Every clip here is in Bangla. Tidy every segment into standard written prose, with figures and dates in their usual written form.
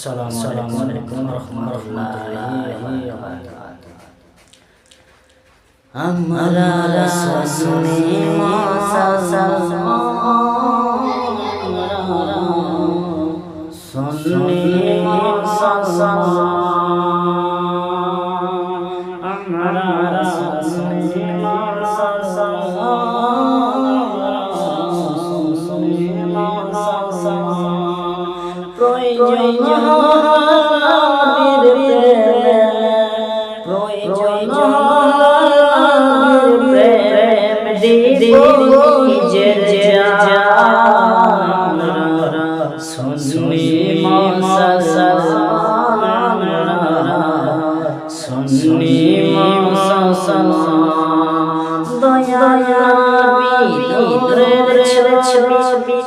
আসসালামু আলাইকুম ওয়া রাহমাতুল্লাহি ওয়া বারাকাতুহু। আমরা রাসূলি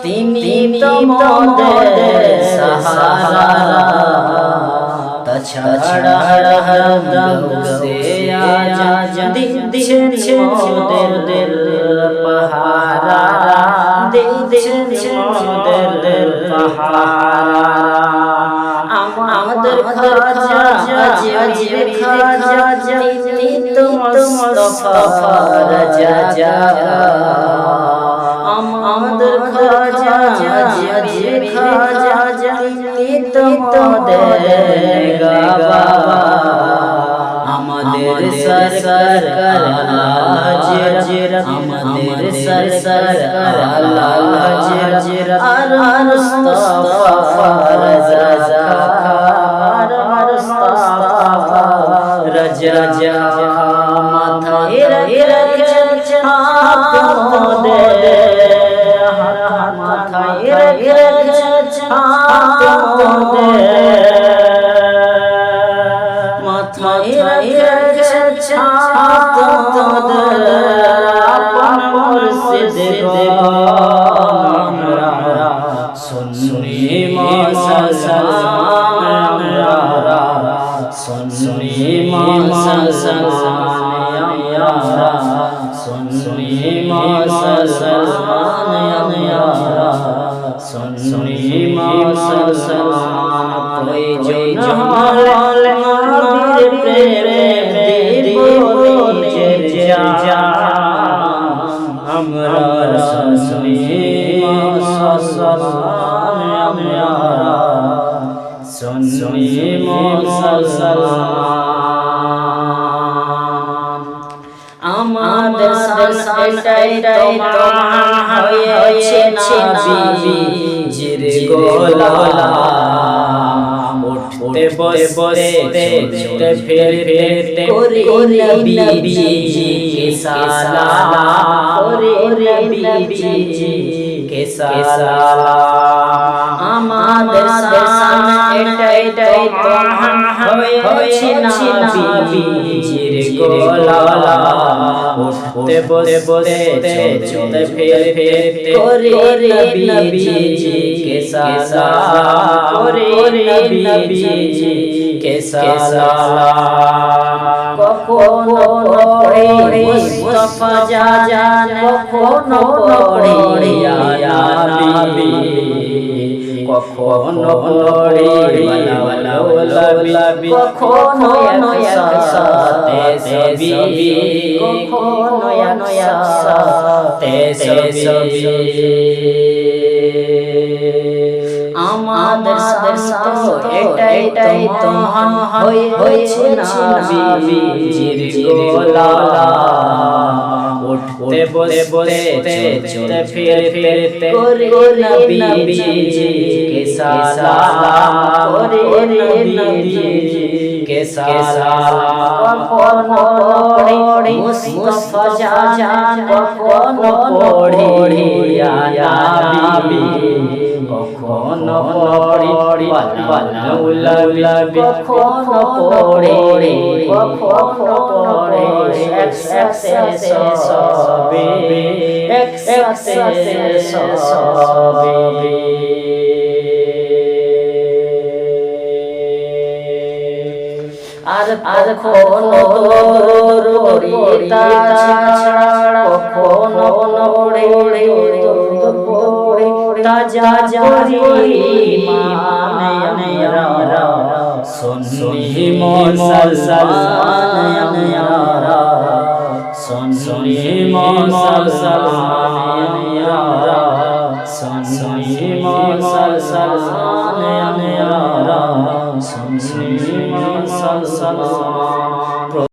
তিনি তোমাদের সাহারা তাছাড়া হরদম সে আজ দিচ্ছেন মোদের পাহারা দিচ্ছেন মোদের পাহারা আমাদের খাজা আজির খাজা তিনি তো মুস্তাফা রাজা আমাদের খাজা আজির খাজা তিনি তো মোদের বাবা আমাদের সরকার আল্লাহ আমাদের সরকার আল্লাহ আর মুস্তাফা রাজা রাজা মাথায় রেখেছেন হাত মোদের মাথায় রেখেছেন হাত মোদের মাথায় রেখেছেন হাত মোদের আপন মুর্শিদ আমরা সুন্নি মুসলমান আমরা সুন্নি মুসলমান আমরা সুন্নি মুসলমান আমরা সুন্নি মুসলমান প্রয়োজন হলে নবীর প্রেমে দিব নিজের জান আমরা সুন্নি মুসলমান আমরা সুন্নি মুসলমান আমাদের এটাই তোমার হয়েছে নবীজির গোলাম উঠতে বসতে চলতে ফিরতে করি নবীজিকে সালাম করি নবীজিকে সালাম আমাদের সামনে এটাই তোমার হয়েছে নবীজির গোলাম উঠতে বসতে চলতে ফিরতে করি নবীজিকে সালাম করি নবীজিকে সালাম কখনো পড়ে মুস্তাফা জান কখনো পড়ে ইয়া নবী কখনো পড়ে ওয়ালা কখনো একসাথে সবই কখনো একসাথে সবই আমাদের সামনে এটাই তোমার হয়েছে নবীজির গোলাম উঠতে বসতে চলতে ফিরতে করি নবীজিকে সালাম করি নবীজিকে সালাম কখনো পড়ে মুস্তাফা জান কখনো পড়ে ইয়া নবী কখনো পড়ে ওয়ালা কখনো পড়ে একসাথে সবে আর কখনো দূর পড়িতা ছাড়া কখনো পড়ে দূর পড়ে তাজা জারি মানে আমরা সুন্নি মুসলমান আমরা সুন্নি মুসলমান আমরা সুন্নি মুসলমান আমরা সুন্নি মুসলমান।